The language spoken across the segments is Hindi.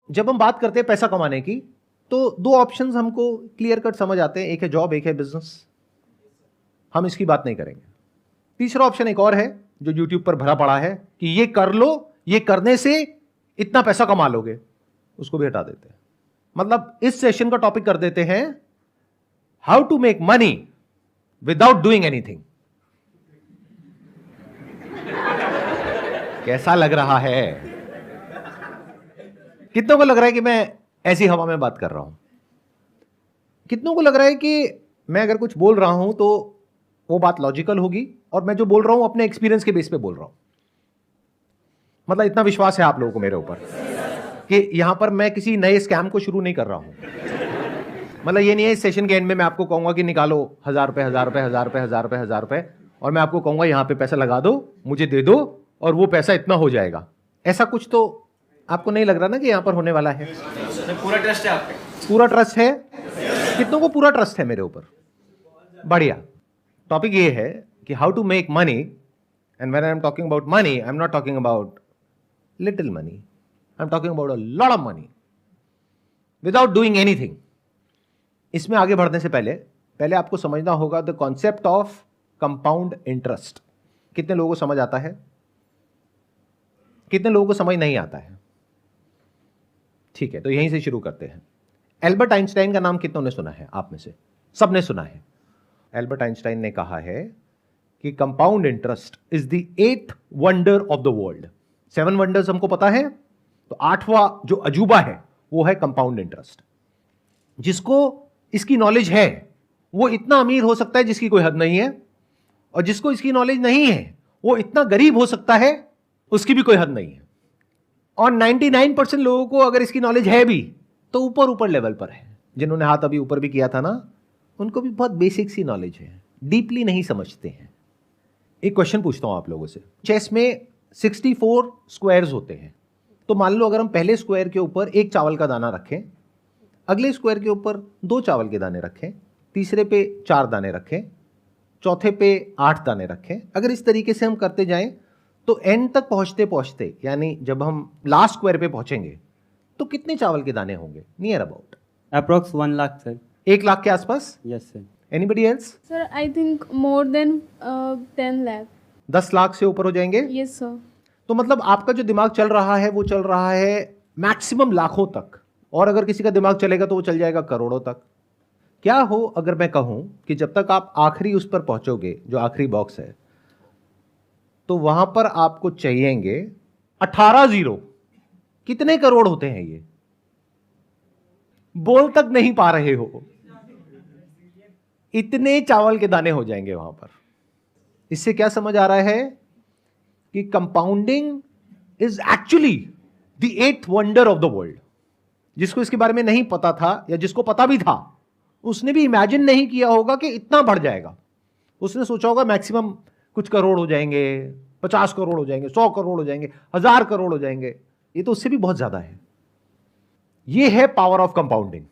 जब हम बात करते हैं पैसा कमाने की, तो दो ऑप्शंस हमको क्लियर कट समझ आते हैं, एक है जॉब, एक है बिजनेस। हम इसकी बात नहीं करेंगे। तीसरा ऑप्शन एक और है जो यूट्यूब पर भरा पड़ा है कि ये कर लो, ये करने से इतना पैसा कमा लोगे, उसको भी हटा देते हैं। मतलब इस सेशन का टॉपिक कर देते हैं how to make money without doing anything. कैसा लग रहा है? कितनों को लग रहा है कि मैं ऐसी हवा में बात कर रहा हूं? कितनों को लग रहा है कि मैं अगर कुछ बोल रहा हूं तो वो बात लॉजिकल होगी और मैं जो बोल रहा हूं अपने एक्सपीरियंस के बेस पे बोल रहा हूं? मतलब इतना विश्वास है आप लोगों को मेरे ऊपर कि यहां पर मैं किसी नए स्कैम को शुरू नहीं कर रहा हूं। मतलब ये नहीं है इस सेशन के एंड में मैं आपको कहूंगा कि निकालो 1000 रुपए 1000 रुपए 1000 रुपए 1000 रुपए 1000 रुपए और मैं आपको कहूंगा यहां पे पैसा लगा दो, मुझे दे दो और वो पैसा इतना हो जाएगा। ऐसा कुछ तो आपको नहीं लग रहा ना कि यहां पर होने वाला है? पूरा ट्रस्ट है आप पे? पूरा ट्रस्ट है। कितनों को पूरा ट्रस्ट है मेरे ऊपर? बढ़िया। टॉपिक ये है कि how to make money, and when I am talking about money I am not talking about little money, I am talking about a lot of money without doing anything. इसमें आगे बढ़ने से पहले आपको समझना होगा the concept of compound interest. कितने लोगों को समझ आता है? कितने लोगों को समझ नहीं आता है? ठीक है, तो यहीं से शुरू करते हैं। एल्बर्ट आइंस्टाइन का नाम कितनों ने सुना है? आप में से सबने सुना है। एल्बर्ट आइंस्टाइन ने कहा है कि compound interest is the 8th wonder of the world. 7 wonders हमको पता है, तो 8वां जो अजूबा है वो है कंपाउंड इंटरेस्ट। जिसको इसकी नॉलेज है वो इतना अमीर हो सकता है जिसकी कोई हद नहीं है, और जिसको इसकी नॉलेज नहीं है वो इतना गरीब हो सकता है उसकी भी कोई हद नहीं है। और 99% लोगों को अगर इसकी नॉलेज है भी तो ऊपर ऊपर लेवल पर है। जिन्होंने हाथ अभी ऊपर भी किया था ना, उनको भी बहुत बेसिक सी नॉलेज है, डीपली नहीं समझते हैं। एक क्वेश्चन पूछता हूं आप लोगों से। चेस में 64 स्क्वायर्स होते हैं, तो मान लो अगर हम पहले स्क्वायर के ऊपर 1 चावल का दाना रखें, अगले स्क्वायर के ऊपर 2 चावल के दाने रखें, तीसरे पे 4 दाने रखें, चौथे पे 8 दाने रखें, अगर इस तरीके से हम करते जाएं तो एंड तक पहुंचते पहुंचते, यानी जब हम लास्ट स्क्वायर पे पहुंचेंगे तो कितने चावल के दाने होंगे? Near about approx 1 lakh sir. 1 lakh के आसपास? Yes sir. Anybody else? Sir, I think more than 10 lakh. 10 lakh से ऊपर हो जाएंगे? Yes, sir. तो मतलब आपका जो दिमाग चल रहा है वो चल रहा है मैक्सिमम लाखों तक, और अगर किसी का दिमाग चलेगा तो वो चल जाएगा करोड़ों तक। क्या हो अगर मैं कहूं कि जब तक आप आखिरी उस पर पहुंचोगे, जो आखिरी बॉक्स है, तो वहां पर आपको चाहिएंगे 18 जीरो। कितने करोड़ होते हैं ये? बोल तक नहीं पा रहे हो, इतने चावल के दाने हो जाएंगे वहां पर। इससे क्या समझ आ रहा है कि compounding is actually the 8th wonder of the world. जिसको इसके बारे में नहीं पता था या जिसको पता भी था, उसने भी इमेजिन नहीं किया होगा कि इतना बढ़ जाएगा। उसने सोचा होगा मैक्सिमम कुछ करोड़ हो जाएंगे, 50 करोड़ हो जाएंगे, 100 करोड़ हो जाएंगे, 1000 करोड़ हो जाएंगे। ये तो उससे भी बहुत ज्यादा है। ये है पावर ऑफ कंपाउंडिंग।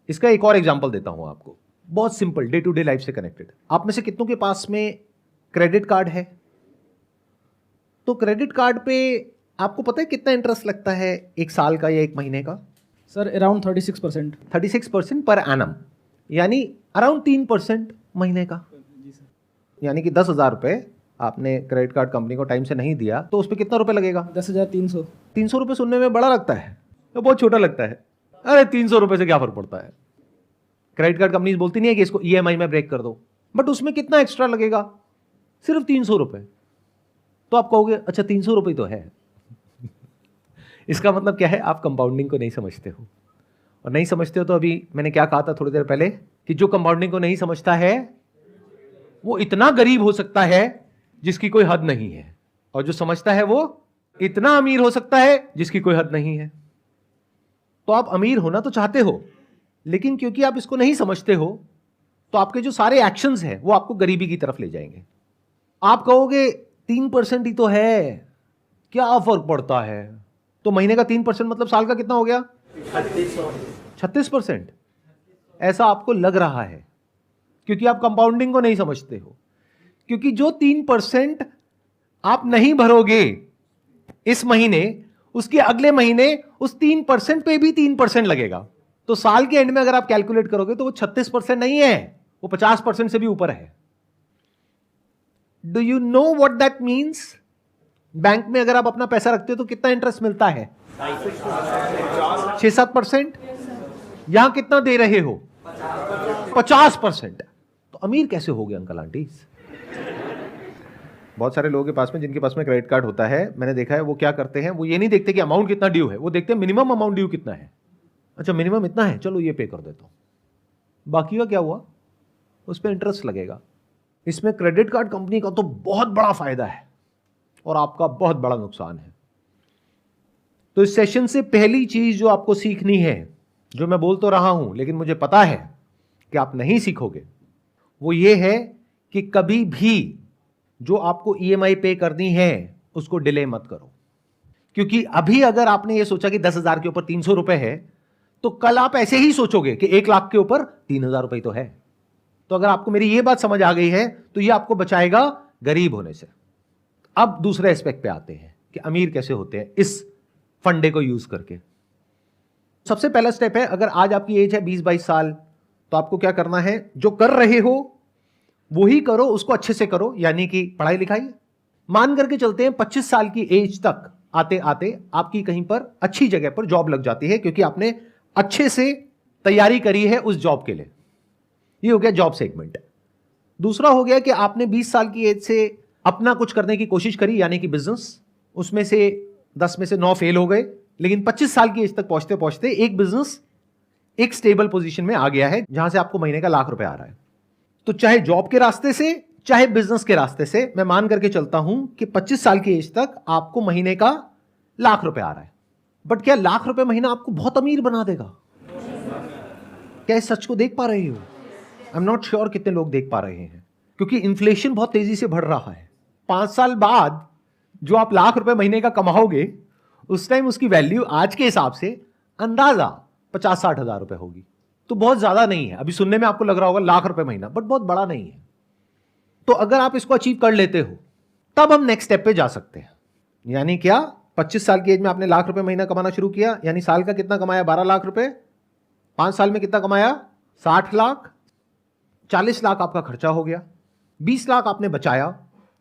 इसका एक और एग्जांपल देता हूं आपको, बहुत simple, day to day life से कनेक्टेड। आप में से कितनों के पास में क्रेडिट कार्ड है? तो क्रेडिट कार्ड पे आपको पता है कितना इंटरेस्ट लगता है, 1 साल का या 1 महीने का? Sir around 36%। 36% पर एनम, यानी अराउंड 3% महीने का। यानी कि 10,000 रुपए आपने क्रेडिट कार्ड कंपनी को टाइम से नहीं दिया तो उस पर कितना रुपए लगेगा? 10,300। 300 रुपए सुनने में बड़ा लगता है तो बहुत छोटा लगता है। अरे 300 रुपए से क्या फर्क पड़ता है? क्रेडिट कार्ड कंपनी बोलती नहीं है कि इसको ईएमआई में ब्रेक कर दो, बट उसमें कितना एक्स्ट्रा लगेगा? सिर्फ 300 रुपए। तो आप कहोगे अच्छा 300 रुपए तो है। इसका मतलब क्या है? आप कंपाउंडिंग को नहीं समझते हो, और नहीं समझते हो तो अभी मैंने क्या कहा था थोड़ी देर पहले कि जो कंपाउंडिंग को नहीं समझता है वो इतना गरीब हो सकता है जिसकी कोई हद नहीं है, और जो समझता है वो इतना अमीर हो सकता है जिसकी कोई हद नहीं है। तो आप अमीर होना तो चाहते हो, लेकिन क्योंकि आप इसको नहीं समझते हो तो आपके जो सारे एक्शंस हैं वो आपको गरीबी की तरफ ले जाएंगे। आप कहोगे 3% ही तो है, क्या फर्क पड़ता है? तो महीने का 3% मतलब साल का कितना हो गया? 36%। ऐसा आपको लग रहा है क्योंकि आप कंपाउंडिंग को नहीं समझते हो। क्योंकि जो 3% आप नहीं भरोगे इस महीने, उसके अगले महीने उस 3% पे भी 3% लगेगा। तो साल के एंड में अगर आप कैलकुलेट करोगे तो वो 36% नहीं है, वो 50% से भी ऊपर है। Do you know what that means? Bank में अगर आप अपना पैसा रखते हो तो कितना इंटरेस्ट मिलता है? 6-7%। यहां कितना दे रहे हो? 50%। तो अमीर कैसे हो गए अंकल आंटी? बहुत सारे लोगों के पास में, जिनके पास में क्रेडिट कार्ड होता है, मैंने देखा है, वो क्या करते हैं, वो ये नहीं देखते कि अमाउंट कितना ड्यू है, वो देखते हैं मिनिमम अमाउंट ड्यू कितना है। अच्छा मिनिमम इतना है, चलो ये पे कर देता हूं, बाकी का क्या हुआ, उस पर इंटरेस्ट लगेगा। इसमें क्रेडिट कार्ड कंपनी का तो बहुत बड़ा फायदा है और आपका बहुत बड़ा नुकसान है। तो इस सेशन से पहली चीज जो आपको सीखनी है, जो मैं बोल तो रहा हूं लेकिन मुझे पता है कि आप नहीं सीखोगे, वो ये है कि कभी भी जो आपको ईएमआई पे करनी है उसको डिले मत करो। क्योंकि अभी अगर आपने ये सोचा कि 10,000 के ऊपर 300 रुपए है, तो कल आप ऐसे ही सोचोगे कि 1 लाख के ऊपर 3,000 रुपए तो है। तो अगर आपको मेरी ये बात समझ आ गई है तो ये आपको बचाएगा गरीब होने से। अब दूसरे एस्पेक्ट पे आते हैं कि अमीर कैसे होते हैं इस फंडे को यूज करके। सबसे पहला स्टेप है, अगर आज आपकी एज है 20-22 साल, तो आपको क्या करना है, जो कर रहे हो वो ही करो, उसको अच्छे से करो, यानी कि पढ़ाई लिखाई। मान करके चलते हैं 25 साल की एज तक आते आते आपकी कहीं पर अच्छी जगह पर जॉब लग जाती है, क्योंकि आपने अच्छे से तैयारी करी है उस जॉब के लिए। ये हो गया जॉब सेगमेंट। दूसरा हो गया कि आपने 20 साल की एज से अपना कुछ करने की कोशिश करी, यानी कि बिजनेस। उसमें से 10 में से 9 फेल हो गए, लेकिन 25 साल की एज तक पहुंचते पहुंचते एक बिजनेस एक स्टेबल पोजीशन में आ गया है, जहां से आपको महीने का लाख रुपए आ रहा है। तो चाहे जॉब के रास्ते से चाहे बिजनेस के रास्ते से, मैं मान करके चलता हूं कि 25 साल की एज तक आपको महीने का लाख रुपए आ रहा है। बट क्या लाख रुपए महीना आपको बहुत अमीर बना देगा? क्या इस सच को देख पा रहे हो? आई एम नॉट श्योर कितने लोग देख पा रहे हैं, क्योंकि इन्फ्लेशन बहुत तेजी से बढ़ रहा है। 5 साल बाद जो आप लाख रुपए महीने का कमाओगे, उस टाइम उसकी वैल्यू आज के हिसाब से अंदाजा 50-60 हजार रुपए होगी। तो बहुत ज्यादा नहीं है। अभी सुनने में आपको लग रहा होगा लाख रुपए महीना, बट बहुत बड़ा नहीं है। तो अगर आप इसको अचीव कर लेते हो, तब हम नेक्स्ट स्टेप पे जा सकते हैं। यानी क्या, 25 साल की एज में आपने लाख रुपए महीना कमाना शुरू किया, यानी साल का कितना कमाया? 12 लाख रुपए। 5 साल में कितना कमाया? 60 लाख। 40 लाख आपका खर्चा हो गया, 20 लाख आपने बचाया।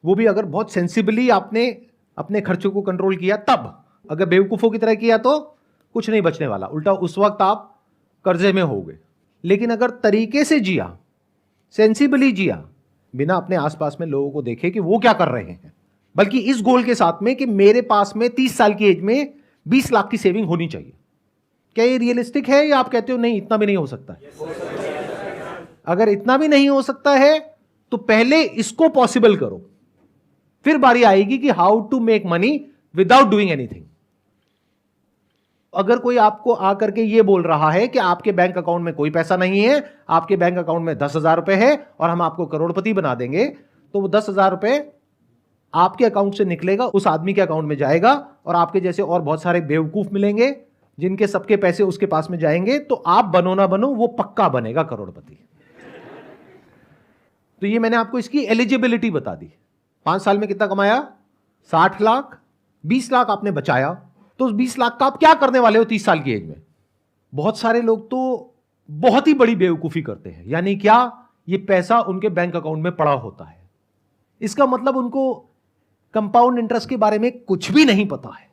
वो भी अगर बहुत सेंसिबली आपने अपने खर्चों को कंट्रोल किया तब। अगर बेवकूफों की तरह किया तो कुछ नहीं बचने वाला, उल्टा उस वक्त आप कर्जे में हो गए। लेकिन अगर तरीके से जिया, सेंसिबली जिया, बिना अपने आसपास में लोगों को देखे कि वो क्या कर रहे हैं, बल्कि इस गोल के साथ में कि मेरे पास में 30 साल की एज में 20 लाख की सेविंग होनी चाहिए, क्या ये रियलिस्टिक है या आप कहते हो नहीं इतना भी नहीं हो सकता है? अगर इतना भी नहीं हो सकता है तो पहले इसको पॉसिबल करो, फिर बारी आएगी कि how to make money without doing anything. अगर कोई आपको आकर के ये बोल रहा है कि आपके बैंक अकाउंट में कोई पैसा नहीं है, आपके बैंक अकाउंट में 10,000 रुपए है और हम आपको करोड़पति बना देंगे, तो वो 10,000 रुपए आपके अकाउंट से निकलेगा, उस आदमी के अकाउंट में जाएगा, और आपके जैसे और बहुत सारे बेवकूफ मिलेंगे जिनके सबके पैसे उसके पास में जाएंगे। तो आप बनो ना बनो, वो पक्का बनेगा करोड़पति। तो ये मैंने आपको इसकी एलिजिबिलिटी बता दी। 5 साल में कितना कमाया? 60 लाख। 20 लाख आपने बचाया, तो उस 20 लाख का आप क्या करने वाले हो 30 साल की एज में? बहुत सारे लोग तो बहुत ही बड़ी बेवकूफी करते हैं। यानी क्या, ये पैसा उनके बैंक अकाउंट में पड़ा होता है। इसका मतलब उनको कंपाउंड इंटरेस्ट के बारे में कुछ भी नहीं पता है।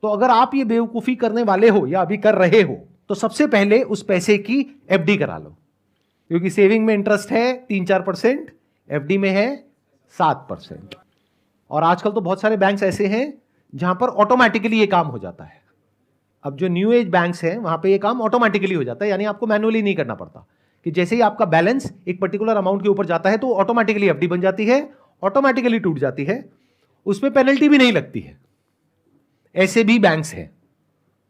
तो अगर आप ये बेवकूफी करने वाले हो या अभी कर रहे हो, तो सबसे पहले उस पैसे की एफडी करा लो, क्योंकि सेविंग में इंटरेस्ट है 3-4%, एफडी में है 7%। और आजकल तो बहुत सारे बैंक्स ऐसे हैं जहां पर ऑटोमेटिकली ये काम हो जाता है। अब जो न्यू एज बैंक्स हैं वहां पे ये काम ऑटोमेटिकली हो जाता है, यानी आपको मैनुअली नहीं करना पड़ता, कि जैसे ही आपका बैलेंस एक पर्टिकुलर अमाउंट के ऊपर जाता है तो ऑटोमेटिकली एफडी बन जाती है, ऑटोमेटिकली टूट जाती है, उसमें पेनल्टी भी नहीं लगती है। ऐसे भी बैंक्स हैं,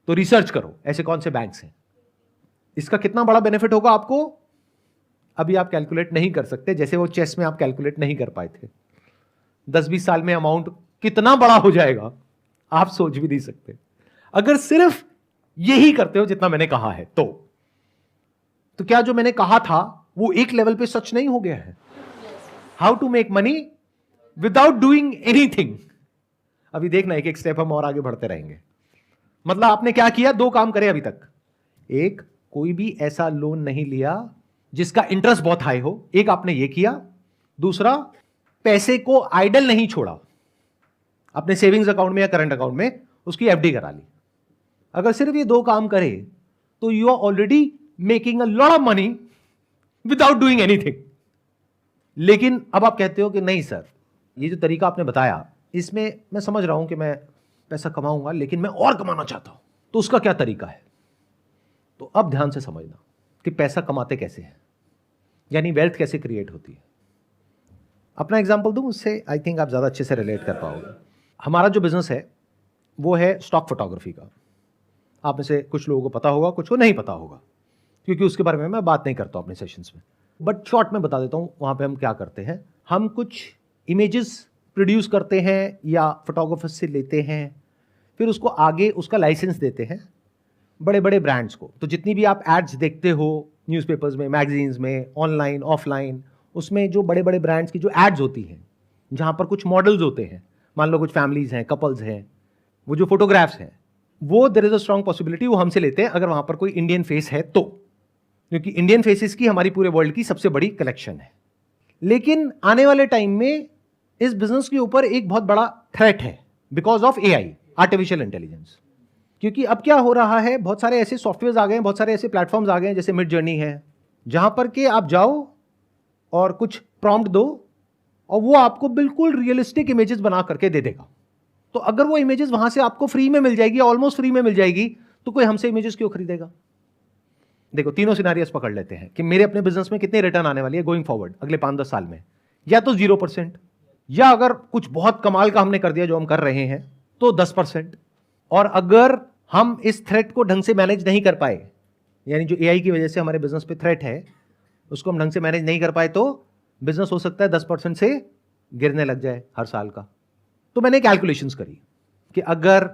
तो रिसर्च करो ऐसे कौन से बैंक्स हैं। इसका कितना बड़ा बेनिफिट होगा आपको, अभी आप कैलकुलेट नहीं कर सकते, जैसे वो चेस में आप कैलकुलेट नहीं कर पाए थे। 10-20 साल में अमाउंट कितना बड़ा हो जाएगा आप सोच भी नहीं सकते, अगर सिर्फ यही करते हो जितना मैंने कहा है। तो क्या जो मैंने कहा था वो एक लेवल पे सच नहीं हो गया है? How to make money without doing anything. अभी देखना एक एक स्टेप हम और आगे बढ़ते रहेंगे। मतलब आपने क्या किया, दो काम करे अभी तक। एक, कोई भी ऐसा लोन नहीं लिया जिसका इंटरेस्ट बहुत हाई हो, एक आपने ये किया। दूसरा, पैसे को आइडल नहीं छोड़ा, अपने सेविंग्स अकाउंट में या करंट अकाउंट में उसकी एफडी करा ली। अगर सिर्फ ये दो काम करे तो you are already making a lot of money without doing anything. लेकिन अब आप कहते हो कि नहीं सर, ये जो तरीका आपने बताया इसमें मैं समझ रहा हूं कि मैं पैसा कमाऊंगा लेकिन मैं और कमाना चाहता हूं, तो उसका क्या तरीका है? तो अब ध्यान से समझना कि पैसा कमाते कैसे हैं, यानी वेल्थ कैसे क्रिएट होती है। अपना एग्जांपल दूं, उससे आई थिंक आप ज़्यादा अच्छे से रिलेट कर पाओगे। हमारा जो बिजनेस है वो है स्टॉक फोटोग्राफी का। आप में से कुछ लोगों को पता होगा, कुछ को नहीं पता होगा, क्योंकि उसके बारे में मैं बात नहीं करता हूं अपने सेशंस में, बट शॉर्ट में बता देता हूं वहां पे हम क्या करते हैं। हम कुछ इमेजेस प्रोड्यूस करते हैं या फोटोग्राफर से लेते हैं, फिर उसको आगे उसका लाइसेंस देते हैं बड़े बड़े ब्रांड्स को। तो जितनी भी आप एड्स देखते हो न्यूज़पेपर्स में, मैगजीन्स में, ऑनलाइन ऑफलाइन, उसमें जो बड़े बड़े ब्रांड्स की जो एड्स होती हैं, जहाँ पर कुछ मॉडल्स होते हैं, मान लो कुछ फैमिलीज हैं, कपल्स हैं, वो जो फोटोग्राफ्स हैं, वो there is a strong possibility वो हमसे लेते हैं अगर वहाँ पर कोई इंडियन फेस है तो, क्योंकि इंडियन फेसेस की हमारी पूरे वर्ल्ड की सबसे बड़ी कलेक्शन है। लेकिन आने वाले टाइम में इस बिजनेस के ऊपर एक बहुत बड़ा थ्रेट है because of AI, artificial intelligence. क्योंकि अब क्या हो रहा है, बहुत सारे ऐसे सॉफ्टवेयर आ गए हैं, बहुत सारे ऐसे प्लेटफॉर्म्स आ गए हैं, जैसे मिड जर्नी है, जहां पर के आप जाओ और कुछ प्रॉम्प्ट दो और वो आपको बिल्कुल रियलिस्टिक इमेजेस बना करके दे देगा। तो अगर वो इमेजेस वहां से आपको फ्री में मिल जाएगी, ऑलमोस्ट फ्री में मिल जाएगी, तो कोई हमसे इमेजेस क्यों खरीदेगा? देखो, तीनों सिनारियोस पकड़ लेते हैं कि मेरे अपने बिजनेस में कितने रिटर्न आने वाली है गोइंग फॉरवर्ड अगले 5-10 साल में। या तो 0%, या अगर कुछ बहुत कमाल का हमने कर दिया जो हम कर रहे हैं तो 10%। और अगर हम इस थ्रेट को ढंग से मैनेज नहीं कर पाए, यानी जो एआई की वजह से हमारे बिजनेस पे थ्रेट है उसको हम ढंग से मैनेज नहीं कर पाए, तो बिजनेस हो सकता है 10% से गिरने लग जाए हर साल का। तो मैंने कैलकुलेशंस करी कि अगर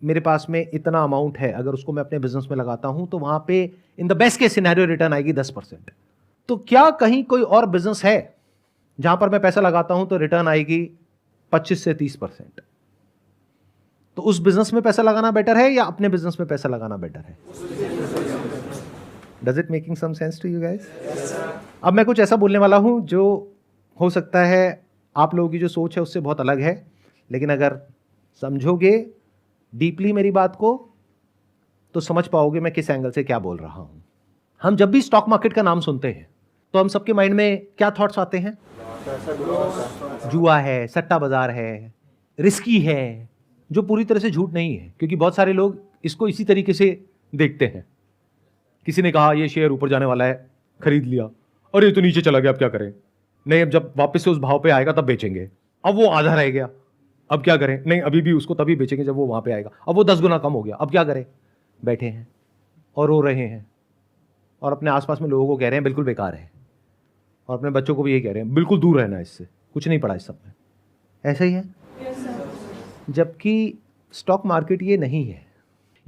मेरे पास में इतना अमाउंट है, अगर उसको मैं अपने बिजनेस में लगाता हूं तो वहां पे in the best case scenario return आएगी 10%। तो क्या कहीं कोई और बिजनेस है जहां पर मैं पैसा लगाता हूं तो रिटर्न आएगी 25 से 30%? तो उस बिजनेस में पैसा लगाना बेटर है या अपने बिजनेस में पैसा लगाना बेटर है? Does it making some sense to you guys? अब मैं कुछ ऐसा बोलने वाला हूं जो हो सकता है आप लोगों की जो सोच है उससे बहुत अलग है, लेकिन अगर समझोगे डीपली मेरी बात को तो समझ पाओगे मैं किस एंगल से क्या बोल रहा हूं। हम जब भी स्टॉक मार्केट का नाम सुनते हैं तो हम सबके माइंड में क्या थॉट्स आते हैं? जुआ है, सट्टा बाजार है, रिस्की है, जो पूरी तरह से झूठ नहीं है, क्योंकि बहुत सारे लोग इसको इसी तरीके से देखते हैं। किसी ने कहा ये शेयर ऊपर जाने वाला है, खरीद लिया, और ये तो नीचे चला गया, अब क्या करें? नहीं, अब जब वापस से उस भाव पे आएगा तब बेचेंगे, अब वो आधा रह गया, अब क्या करें? नहीं, अभी भी उसको तभी बेचेंगे जब वो वहां पे आएगा, अब वो 10 गुना कम हो गया, अब क्या करें? बैठे हैं और रो रहे हैं और अपने आसपास में लोगों को कह रहे हैं बिल्कुल बेकार है, और अपने बच्चों को भी ये कह रहे हैं बिल्कुल दूर रहना इससे, कुछ नहीं पड़ा इस सब में। ऐसा ही है? जबकि स्टॉक मार्केट ये नहीं है।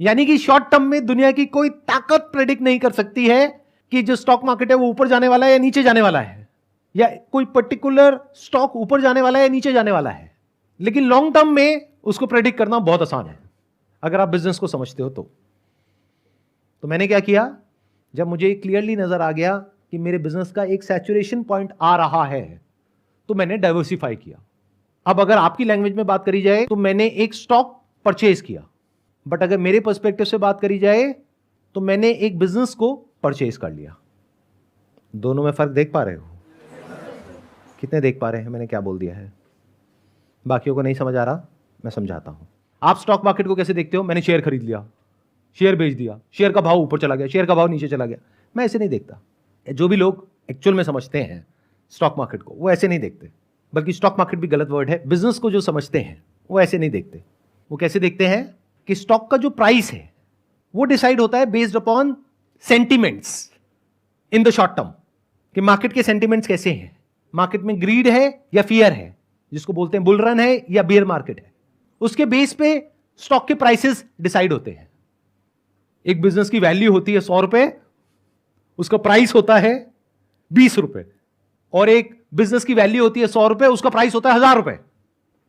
यानी कि शॉर्ट टर्म में दुनिया की कोई ताकत प्रेडिक्ट नहीं कर सकती है कि जो स्टॉक मार्केट है वो ऊपर जाने वाला है या नीचे जाने वाला है, या कोई पर्टिकुलर स्टॉक ऊपर जाने वाला है या नीचे जाने वाला है। लेकिन लॉन्ग टर्म में उसको प्रेडिक्ट करना बहुत आसान है अगर आप बिजनेस को समझते हो तो मैंने क्या किया, जब मुझे क्लियरली नजर आ गया कि मेरे बिजनेस का एक सैचुरेशन पॉइंट आ रहा है, तो मैंने डाइवर्सिफाई किया। अब अगर आपकी लैंग्वेज में बात करी जाए तो मैंने एक स्टॉक परचेज किया, बट अगर मेरे पर्सपेक्टिव से बात करी जाए तो मैंने एक बिजनेस को परचेज कर लिया। दोनों में फर्क देख पा रहे हो? कितने देख पा रहे हैं मैंने क्या बोल दिया है? बाकियों को नहीं समझ आ रहा, मैं समझाता हूं। आप स्टॉक मार्केट को कैसे देखते हो? मैंने शेयर खरीद लिया, शेयर बेच दिया, शेयर का भाव ऊपर चला गया, शेयर का भाव नीचे चला गया। मैं ऐसे नहीं देखता। जो भी लोग एक्चुअल में समझते हैं स्टॉक मार्केट को, वो ऐसे नहीं देखते। बल्कि स्टॉक मार्केट भी गलत वर्ड है, बिजनेस को जो समझते हैं वो ऐसे नहीं देखते। वो कैसे देखते हैं कि स्टॉक का जो प्राइस है वो डिसाइड होता है based upon sentiments in the short term, कि मार्केट के सेंटिमेंट्स कैसे हैं, मार्केट में ग्रीड है या फियर है, जिसको बोलते हैं बुल रन है या बियर मार्केट है, उसके बेस पे स्टॉक के प्राइसेस डिसाइड होते हैं। एक बिजनेस की वैल्यू होती है 100 रुपए, उसका प्राइस होता है 20 रुपए, और एक बिजनेस की वैल्यू होती है 100 रुपए, उसका प्राइस होता है 1000 रुपए।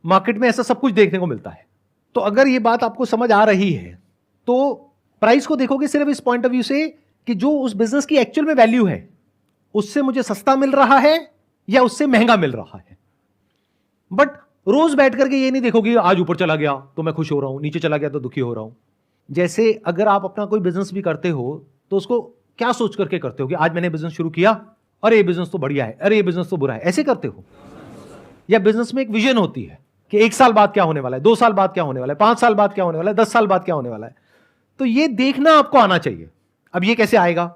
मार्केट में ऐसा सब कुछ देखने को मिलता है। तो अगर ये बात आपको समझ आ रही है तो प्राइस को देखोगे सिर्फ इस पॉइंट ऑफ व्यू से कि जो उस बिजनेस की एक्चुअल में वैल्यू है उससे मुझे सस्ता मिल रहा है या उससे महंगा मिल रहा है। बट रोज बैठ करके ये नहीं देखोगे आज ऊपर चला गया तो मैं खुश हो रहा हूं, नीचे चला गया तो दुखी हो रहा हूं। जैसे अगर आप अपना कोई बिजनेस भी करते हो तो उसको क्या सोच करके करते हो कि आज मैंने बिजनेस शुरू किया, अरे ये बिजनेस तो बढ़िया है, अरे ये बिजनेस तो बुरा है, ऐसे करते हो? या बिजनेस में एक विजन होती है कि 1 साल बाद क्या होने वाला है, 2 साल बाद क्या होने वाला है, 5 साल बाद क्या होने वाला है, 10 साल बाद क्या होने वाला है। तो ये देखना आपको आना चाहिए। अब ये कैसे आएगा?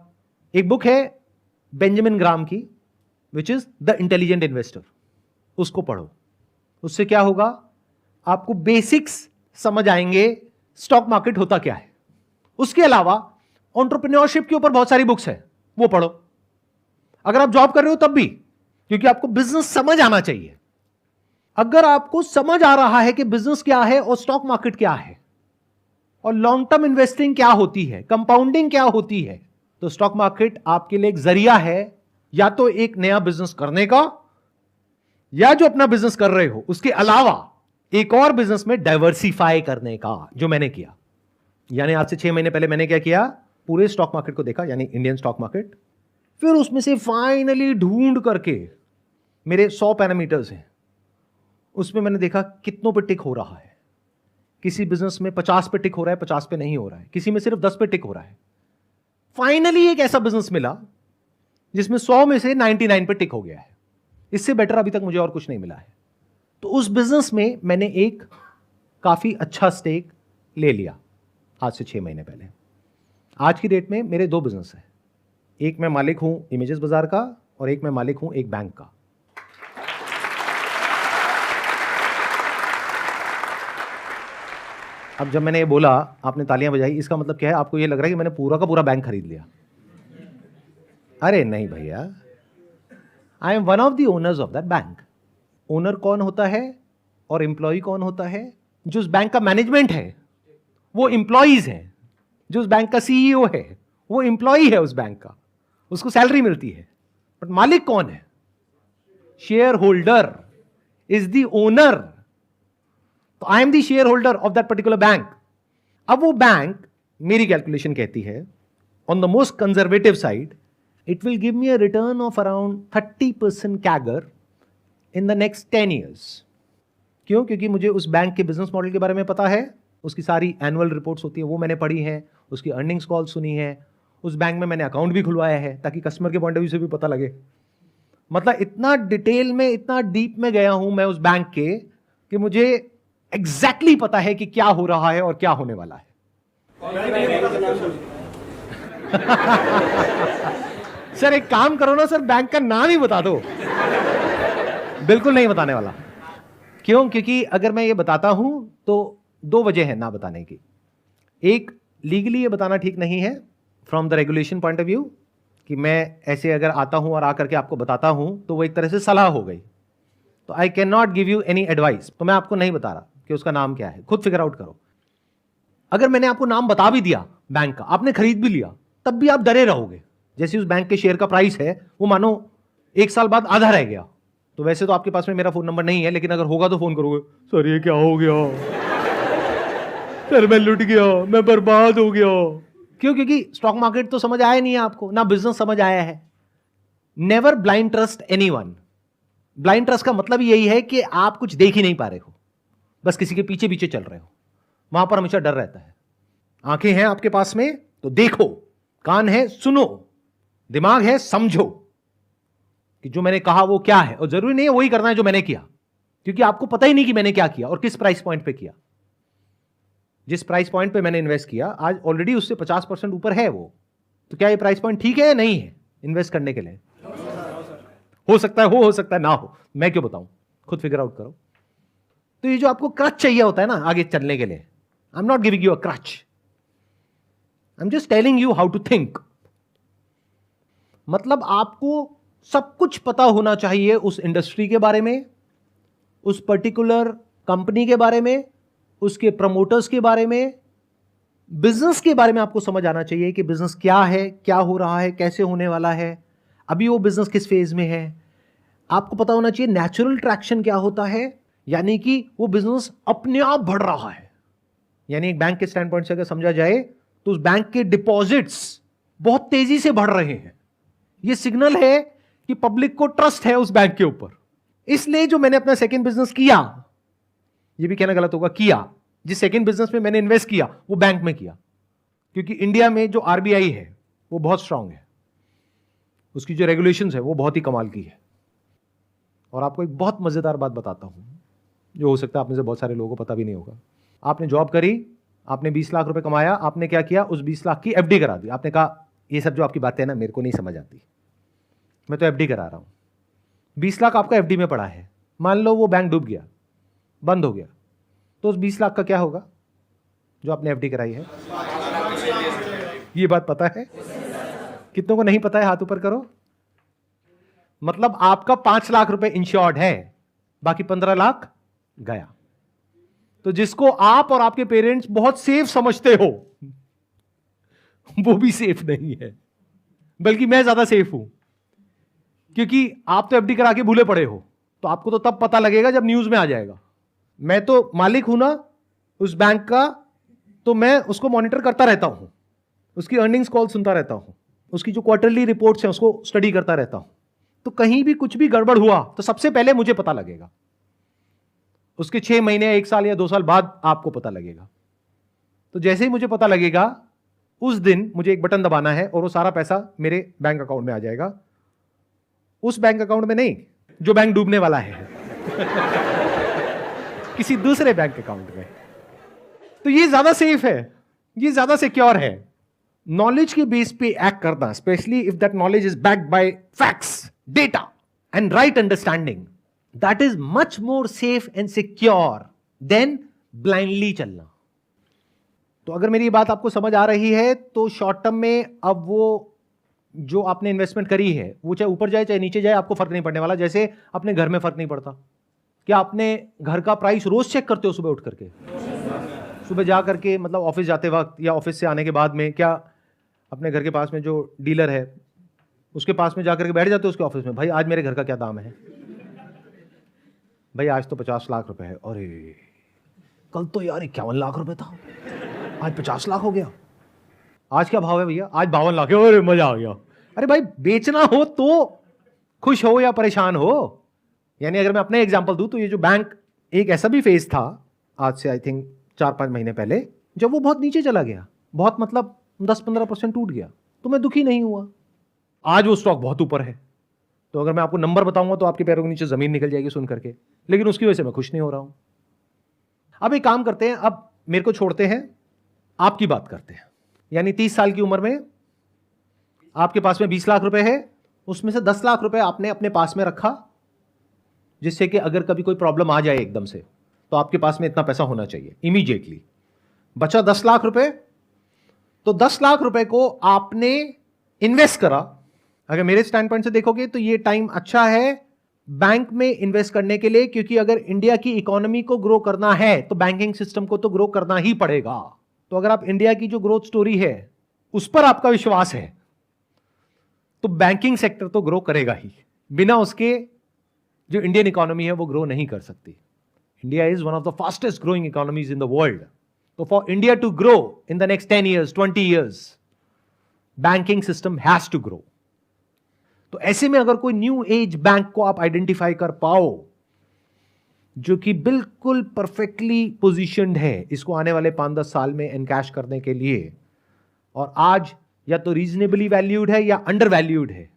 एक बुक है बेंजामिन ग्राम की, which is the intelligent investor, उसको पढ़ो। उससे क्या होगा, आपको बेसिक्स समझ आएंगे स्टॉक मार्केट होता क्या है। उसके अलावा एंटरप्रेन्योरशिप के ऊपर बहुत सारी बुक्स है, वो पढ़ो। अगर आप जॉब कर रहे हो तब भी, क्योंकि आपको बिजनेस समझ आना चाहिए। अगर आपको समझ आ रहा है कि बिजनेस क्या है और स्टॉक मार्केट क्या है और लॉन्ग टर्म इन्वेस्टिंग क्या होती है, कंपाउंडिंग क्या होती है, तो स्टॉक मार्केट आपके लिए एक जरिया है या तो एक नया बिजनेस करने का, या जो अपना बिजनेस कर रहे हो उसके अलावा एक और बिजनेस में डाइवर्सिफाई करने का, जो मैंने किया। यानी आज से 6 महीने पहले मैंने क्या किया, पूरे स्टॉक मार्केट को देखा, यानी इंडियन स्टॉक मार्केट। फिर उसमें से फाइनली ढूंढ करके, मेरे 100 पैरामीटर्स हैं, उसमें मैंने देखा कितनों पे टिक हो रहा है। किसी बिजनेस में 50 पे टिक हो रहा है, 50 पे नहीं हो रहा है, किसी में सिर्फ 10 पे टिक हो रहा है। फाइनली एक ऐसा बिजनेस मिला जिसमें 100 में से 99 पे टिक हो गया है। इससे बेटर अभी तक मुझे और कुछ नहीं मिला है। तो उस बिजनेस में मैंने एक काफी अच्छा स्टेक ले लिया आज से 6 महीने पहले। आज की डेट में मेरे 2 बिजनेस हैं, एक मैं मालिक हूं इमेजेस बाजार का और एक मैं मालिक हूं एक बैंक का। अब जब मैंने ये बोला, आपने तालियां बजाई, इसका मतलब क्या है? आपको ये लग रहा है कि मैंने पूरा का पूरा बैंक खरीद लिया। अरे नहीं भैया, I am one of the owners of that bank. Owner कौन होता है और एम्प्लॉय कौन होता है? जो उस बैंक का मैनेजमेंट है वो एम्प्लॉइज हैं, जो उस बैंक का सीईओ है वो एम्प्लॉय है उस बैंक का, उसको सैलरी मिलती है। बट मालिक कौन है? Share holder is the owner. तो I am the share holder of that particular bank. अब वो बैंक, मेरी कैलकुलेशन कहती है on the most conservative side, it will give me a return of around 30% CAGR in the next 10 years. क्यों? क्योंकि मुझे उस बैंक के बिजनेस मॉडल के बारे में पता है, उसकी सारी एनुअल रिपोर्ट्स होती है वो मैंने पढ़ी है, उसकी अर्निंग्स कॉल सुनी है, उस बैंक में मैंने अकाउंट भी खुलवाया है ताकि कस्टमर के पॉइंट ऑफ व्यू से भी पता लगे। मतलब इतना डिटेल में, इतना डीप में गया हूं मैं उस बैंक के कि मुझे एग्जैक्टली पता है कि क्या हो रहा है और क्या होने वाला है। सर एक काम करो ना सर, बैंक का नाम ही बता दो। बिल्कुल नहीं बताने वाला। क्यों? क्योंकि अगर मैं ये बताता हूं तो 2 वजह है ना बताने की। एक, लीगली ये बताना ठीक नहीं है from the regulation point of view, कि मैं ऐसे अगर आता हूं और आकर के आपको बताता हूं तो वो एक तरह से सलाह हो गई। तो I can not give you any advice. तो मैं आपको नहीं बता रहा कि उसका नाम क्या है, खुद फिगर आउट करो। अगर मैंने आपको नाम बता भी दिया बैंक का, आपने खरीद भी लिया, तब भी आप डरे रहोगे। जैसे उस बैंक के शेयर का प्राइस है वो मानो 1 साल बाद आधा रह गया, तो वैसे तो आपके पास में मेरा फोन नंबर नहीं है, लेकिन अगर होगा तो फोन करोगे, सर ये क्या हो गया, सर मैं लुट गया, मैं बर्बाद हो गया। क्यों? क्योंकि स्टॉक मार्केट तो समझ आया नहीं है आपको, ना बिजनेस समझ आया है। Never blind trust anyone. Blind trust का मतलब यही है कि आप कुछ देख ही नहीं पा रहे हो, बस किसी के पीछे पीछे चल रहे हो। वहां पर हमेशा डर रहता है। आंखें हैं आपके पास में तो देखो, कान है सुनो, दिमाग है समझो कि जो मैंने कहा वो क्या है, और जरूरी नहीं है वही करना है जो मैंने किया, क्योंकि आपको पता ही नहीं कि मैंने क्या किया और किस प्राइस पॉइंट पे किया। जिस प्राइस पॉइंट पे मैंने इन्वेस्ट किया आज ऑलरेडी उससे 50% ऊपर है वो, तो क्या ये प्राइस पॉइंट ठीक है या नहीं है इन्वेस्ट करने के लिए? हो सकता है हो सकता है ना हो, मैं क्यों बताऊं, खुद फिगर आउट करो। तो ये जो आपको क्रच चाहिए होता है ना आगे चलने के लिए, I am not giving you a crutch, I am just telling you how to think. मतलब आपको सब कुछ पता होना चाहिए उस इंडस्ट्री के बारे में, उस पर्टिकुलर कंपनी के बारे में, उसके प्रमोटर्स के बारे में, बिजनेस के बारे में आपको समझ आना चाहिए कि बिजनेस क्या है, क्या हो रहा है, कैसे होने वाला है, अभी वो बिजनेस किस फेज में है। आपको पता होना चाहिए नेचुरल ट्रैक्शन क्या होता है, यानी कि वो बिजनेस अपने आप बढ़ रहा है यानी एक बैंक के स्टैंड पॉइंट से अगर समझा जाए तो उस बैंक के डिपॉजिट्स बहुत तेजी से बढ़ रहे हैं। यह सिग्नल है कि पब्लिक को ट्रस्ट है उस बैंक के ऊपर। इसलिए जो मैंने अपना सेकंड बिजनेस किया, यह भी कहना गलत होगा, किया, जिस सेकंड बिजनेस में मैंने इन्वेस्ट किया वो बैंक में किया, क्योंकि इंडिया में जो आरबीआई है वो बहुत स्ट्रांग है, उसकी जो रेगुलेशंस है वो बहुत ही कमाल की है। और आपको एक बहुत मजेदार बात बताता हूं जो हो सकता है आप में से बहुत सारे लोगों को पता भी नहीं होगा। आपने जॉब करी, आपने 20 लाख रुपए कमाया, आपने क्या किया, उस 20 लाख की एफडी करा दी। आपने कहा ये सब जो आपकी बातें हैं ना मेरे को नहीं समझ आती, मैं तो एफडी करा रहा हूं। 20 लाख आपका एफडी में पड़ा है, मान लो वो बैंक डूब गया, बंद हो गया, तो उस 20 लाख का क्या होगा जो आपने एफडी कराई है? ये बात पता है? कितनों को नहीं पता है? हाथ ऊपर करो। मतलब आपका 5 लाख रुपए इंश्योर्ड है, बाकी 15 लाख गया। तो जिसको आप और आपके पेरेंट्स बहुत सेफ समझते हो वो भी सेफ नहीं है, बल्कि मैं ज्यादा सेफ हूं, क्योंकि आप तो एफडी करा के भूले पड़े हो। तो आपको तो तब पता लगेगा जब न्यूज में आ जाएगा। मैं तो मालिक हूं ना उस बैंक का, तो मैं उसको मॉनिटर करता रहता हूं, उसकी अर्निंग्स कॉल सुनता रहता हूं, उसकी जो क्वार्टरली रिपोर्ट्स हैं उसको स्टडी करता रहता हूं। तो कहीं भी कुछ भी गड़बड़ हुआ तो सबसे पहले मुझे पता लगेगा, उसके 6 महीने, 1 साल या 2 साल बाद आपको पता लगेगा। तो जैसे ही मुझे पता लगेगा उस दिन मुझे एक बटन दबाना है और वो सारा पैसा मेरे बैंक अकाउंट में आ जाएगा। उस बैंक अकाउंट में नहीं जो बैंक डूबने वाला है किसी दूसरे बैंक अकाउंट में। तो ये ज्यादा सेफ है, ये ज्यादा सिक्योर है। नॉलेज के बेस पे एक्ट करना, specially if that knowledge is backed by facts, data and right understanding, that is much more safe and secure than blindly चलना। तो अगर मेरी बात आपको समझ आ रही है तो शॉर्ट टर्म में अब वो जो आपने इन्वेस्टमेंट करी है वो चाहे ऊपर जाए चाहे नीचे जाए आपको फर्क नहीं पड़ने वाला। जैसे अपने घर में फर्क नहीं पड़ता। क्या आपने घर का प्राइस रोज चेक करते हो सुबह उठ करके? सुबह जा करके मतलब ऑफिस जाते वक्त या ऑफिस से आने के बाद में, क्या अपने घर के पास में जो डीलर है उसके पास में जाकर के बैठ जाते हो उसके ऑफिस में, भाई आज मेरे घर का क्या दाम है? भाई आज तो 50 लाख रुपए है। अरे कल तो यार 51 लाख रुपए था, आज 50 लाख हो गया। आज क्या भाव है भैया? आज 52 लाख है। अरे मजा आ गया। अरे भाई बेचना हो तो खुश हो या परेशान हो। यानी अगर मैं अपना एग्जांपल दूं तो ये जो बैंक, एक ऐसा भी फेज था आज से आई थिंक 4-5 महीने पहले, जब वो बहुत नीचे चला गया, बहुत मतलब 10-15% टूट गया, तो मैं दुखी नहीं हुआ। आज वो स्टॉक बहुत ऊपर है, तो अगर मैं आपको नंबर बताऊंगा तो आपके पैरों के नीचे जमीन निकल जाएगी सुन करके, लेकिन उसकी वजह से मैं खुश नहीं हो रहा हूं। अब एक काम करते हैं, अब मेरे को छोड़ते हैं, आपकी बात करते हैं। यानी 30 साल की उम्र में आपके पास में 20 लाख रुपए है, उसमें से 10 लाख रुपए आपने अपने पास में रखा, जिससे कि अगर कभी कोई प्रॉब्लम आ जाए एकदम से तो आपके पास में इतना पैसा होना चाहिए इमीडिएटली। बचा 10 लाख रुपए, तो 10 लाख रुपए को आपने इन्वेस्ट करा। अगर मेरे स्टैंड पॉइंट से देखोगे तो ये टाइम अच्छा है बैंक में इन्वेस्ट करने के लिए, क्योंकि अगर इंडिया की इकोनॉमी को ग्रो करना है तो बैंकिंग सिस्टम को तो ग्रो करना ही पड़ेगा। तो अगर आप इंडिया की जो ग्रोथ स्टोरी है उस पर आपका विश्वास है तो बैंकिंग सेक्टर तो ग्रो करेगा ही, बिना उसके जो इंडियन इकोनॉमी है वो ग्रो नहीं कर सकती। India is one of the fastest growing economies in the world. तो for India to grow in the next 10 years, 20 years, banking system has to grow. तो ऐसे में अगर कोई न्यू एज बैंक को आप आइडेंटिफाई कर पाओ जो कि बिल्कुल परफेक्टली पोजीशनड है इसको आने वाले 5-10 साल में एनकैश करने के लिए, और आज या तो रीजनेबली वैल्यूड है या अंडर वैल्यूड है,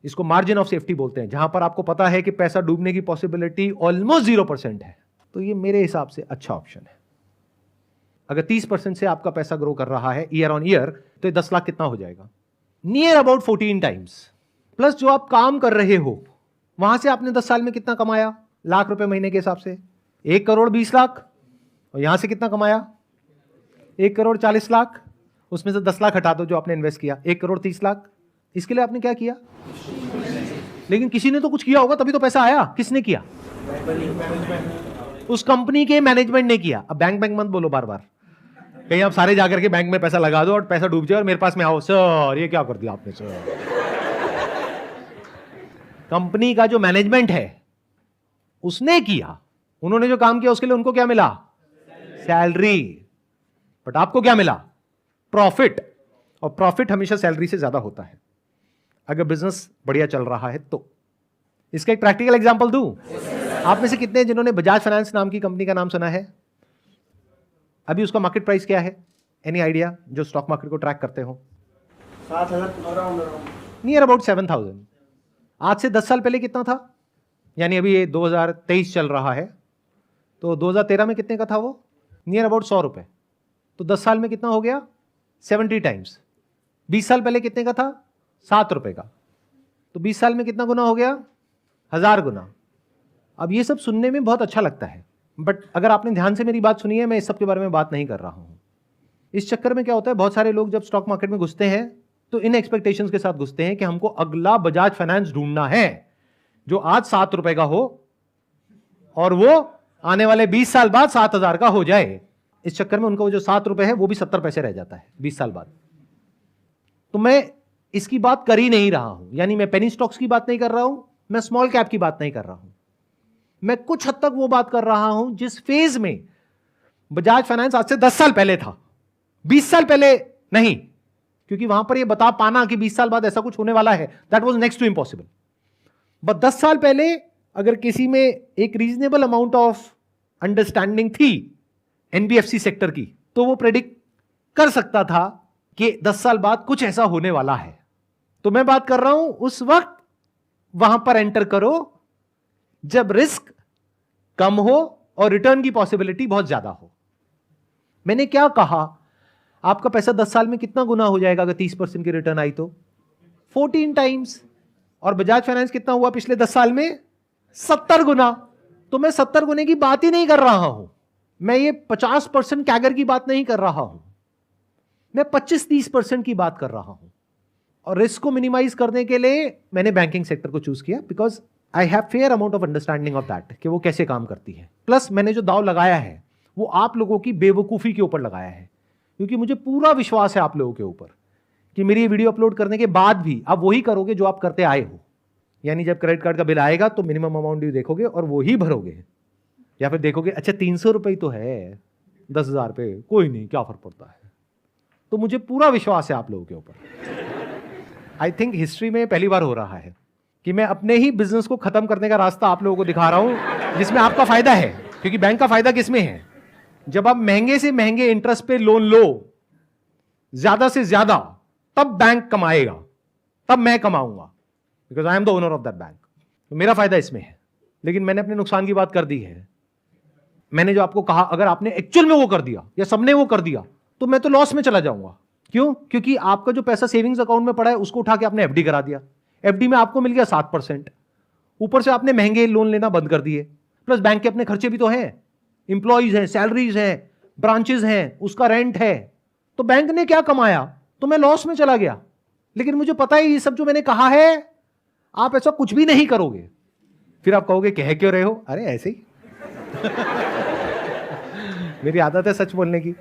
इसको मार्जिन ऑफ सेफ्टी बोलते हैं, जहां पर आपको पता है कि पैसा डूबने की पॉसिबिलिटी ऑलमोस्ट 0% है, तो ये मेरे हिसाब से अच्छा ऑप्शन है। अगर 30% से आपका पैसा ग्रो कर रहा है ईयर ऑन ईयर, तो ये 10 लाख कितना हो जाएगा? Near about 14 times. प्लस जो आप काम कर रहे हो वहां से आपने 10 साल में कितना कमाया लाख रुपए महीने के हिसाब से? 1 करोड़ 20 लाख। और यहां से कितना कमाया? 1 करोड़ 40 लाख। उसमें से 10 लाख हटा दो जो आपने इन्वेस्ट किया, 1 करोड़ 30 लाख। इसके लिए आपने क्या किया? लेकिन किसी ने तो कुछ किया होगा तभी तो पैसा आया। किसने किया? उस कंपनी के मैनेजमेंट ने किया। अब बैंक बैंक मत बोलो बार बार, कहीं आप सारे जाकर के बैंक में पैसा लगा दो और पैसा डूब जाए और मेरे पास में आओ, सर ये क्या कर दिया आपने सर। कंपनी का जो मैनेजमेंट है उसने किया, उन्होंने जो काम किया उसके लिए उनको क्या मिला? सैलरी। बट आपको क्या मिला? प्रॉफिट। और प्रॉफिट हमेशा सैलरी से ज्यादा होता है अगर बिजनेस बढ़िया चल रहा है तो। इसका एक प्रैक्टिकल एग्जांपल दूं? आप में से कितने जिन्होंने बजाज फाइनेंस नाम की कंपनी का नाम सुना है? अभी उसका मार्केट प्राइस क्या है? Any idea? जो स्टॉक मार्केट को ट्रैक करते हो। 7,000 नियर अबाउट 7,000। आज से 10 साल पहले कितना था? यानी अभी ये 2023 चल रहा है, तो 2013 में कितने का था वो? नियर अबाउट 100 रुपए। तो 10 साल में कितना हो गया? 70 टाइम्स। 20 साल पहले कितने का था? 7 रुपए का। तो 20 साल में कितना गुना हो गया? 1000 गुना। अब ये सब सुनने में बहुत अच्छा लगता है, बट अगर आपने ध्यान से मेरी बात सुनी है, मैं इस सब के बारे में बात नहीं कर रहा हूं। इस चक्कर में क्या होता है, बहुत सारे लोग जब स्टॉक मार्केट में घुसते हैं तो इन एक्सपेक्टेशंस के साथ घुसते हैं कि हमको अगला बजाज फाइनेंस ढूंढना है जो आज 7 रुपए का हो और वो आने वाले 20 साल बाद 7,000 का हो जाए। इस चक्कर में उनका वो जो 7 रुपए है वो भी 70 पैसे रह जाता है 20 साल बाद। तो मैं इसकी बात कर ही नहीं रहा हूं, यानी मैं पेनी स्टॉक्स की बात नहीं कर रहा हूं, मैं स्मॉल कैप की बात नहीं कर रहा हूं। मैं कुछ हद तक वो बात कर रहा हूं जिस फेज में बजाज फाइनेंस आज से 10 साल पहले था, 20 साल पहले नहीं, क्योंकि वहां पर ये बता पाना कि 20 साल बाद ऐसा कुछ होने वाला है, that was next to impossible. But 10 साल पहले अगर किसी में एक रीजनेबल अमाउंट ऑफ अंडरस्टैंडिंग थी एनबीएफसी सेक्टर की, तो वो प्रेडिक्ट कर सकता था कि 10 साल बाद कुछ ऐसा होने वाला है। तो मैं बात कर रहा हूं उस वक्त वहां पर एंटर करो जब रिस्क कम हो और रिटर्न की पॉसिबिलिटी बहुत ज्यादा हो। मैंने क्या कहा? आपका पैसा 10 साल में कितना गुना हो जाएगा अगर 30% की रिटर्न आई तो? 14 टाइम्स। और बजाज फाइनेंस कितना हुआ पिछले 10 साल में? 70 गुना। तो मैं 70 गुने की बात ही नहीं कर रहा हूं, मैं ये 50% कैगर की बात नहीं कर रहा हूं, मैं 25-30% की बात कर रहा हूं। और रिस्क को मिनिमाइज करने के लिए मैंने बैंकिंग सेक्टर को चूज किया, because I have fair amount of understanding of that कि वो कैसे काम करती है। प्लस मैंने जो दाव लगाया है वो आप लोगों की बेवकूफ़ी के ऊपर लगाया है, क्योंकि मुझे पूरा विश्वास है आप लोगों के ऊपर कि मेरी ये वीडियो अपलोड करने के बाद भी आप वही करोगे जो आप करते आए हो। यानी जब क्रेडिट कार्ड का बिल आएगा तो मिनिमम अमाउंट ड्यू देखोगे और वो ही भरोगे, या फिर देखोगे अच्छा 300 रुपये तो है 10,000 पे, कोई नहीं क्या फर्क पड़ता है। तो मुझे पूरा विश्वास है आप लोगों के ऊपर। आई थिंक हिस्ट्री में पहली बार हो रहा है कि मैं अपने ही बिजनेस को खत्म करने का रास्ता आप लोगों को दिखा रहा हूं जिसमें आपका फायदा है। क्योंकि बैंक का फायदा किसमें है? जब आप महंगे से महंगे इंटरेस्ट पे लोन लो ज्यादा से ज्यादा, तब बैंक कमाएगा, तब मैं कमाऊंगा, because I am the owner of that bank. तो मेरा फायदा इसमें है। लेकिन मैंने अपने नुकसान की बात कर दी है। मैंने जो आपको कहा अगर आपने एक्चुअल में वो कर दिया या सबने वो कर दिया तो मैं तो लॉस में चला जाऊंगा। क्यों? क्योंकि आपका जो पैसा सेविंग्स अकाउंट में पड़ा है उसको उठा के आपने एफडी करा दिया, एफडी में आपको मिल गया 7%, ऊपर से आपने महंगे लोन लेना बंद कर दिए। प्लस बैंक के अपने खर्चे भी तो हैं, इंप्लॉइज हैं, सैलरीज हैं, ब्रांचेज हैं, उसका रेंट है। तो बैंक ने क्या कमाया? तो मैं लॉस में चला गया। लेकिन मुझे पता है ये सब जो मैंने कहा है आप ऐसा कुछ भी नहीं करोगे। फिर आप कहोगे कह क्यों रहे हो? अरे ऐसे ही मेरी आदत है सच बोलने की,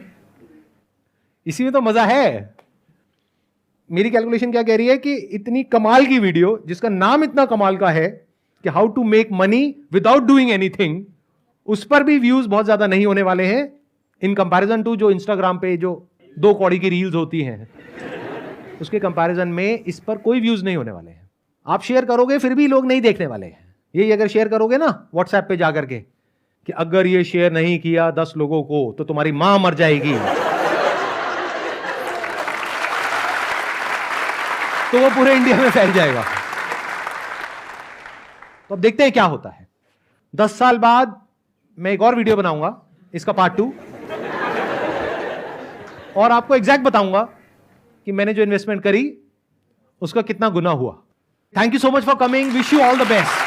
इसी में तो मजा है। मेरी कैलकुलेशन क्या कह रही है कि इतनी कमाल की वीडियो जिसका नाम इतना कमाल का है कि how to make money without doing anything, उस पर भी व्यूज बहुत ज्यादा नहीं होने वाले हैं इन कंपैरिजन टू जो इंस्टाग्राम पे जो 2 कौड़ी की रील्स होती हैं, उसके कंपैरिजन में इस पर कोई व्यूज नहीं होने वाले हैं। आप शेयर करोगे फिर भी लोग नहीं देखने वाले हैं। यही अगर शेयर करोगे ना व्हाट्सएप पे जाकर के कि अगर ये शेयर नहीं किया 10 लोगों को तो तुम्हारी मां मर जाएगी, तो वो पूरे इंडिया में फैल जाएगा। तो अब देखते हैं क्या होता है। 10 साल बाद मैं एक और वीडियो बनाऊंगा, इसका पार्ट 2, और आपको एग्जैक्ट बताऊंगा कि मैंने जो इन्वेस्टमेंट करी उसका कितना गुना हुआ। Thank you so much for coming, wish you all the best.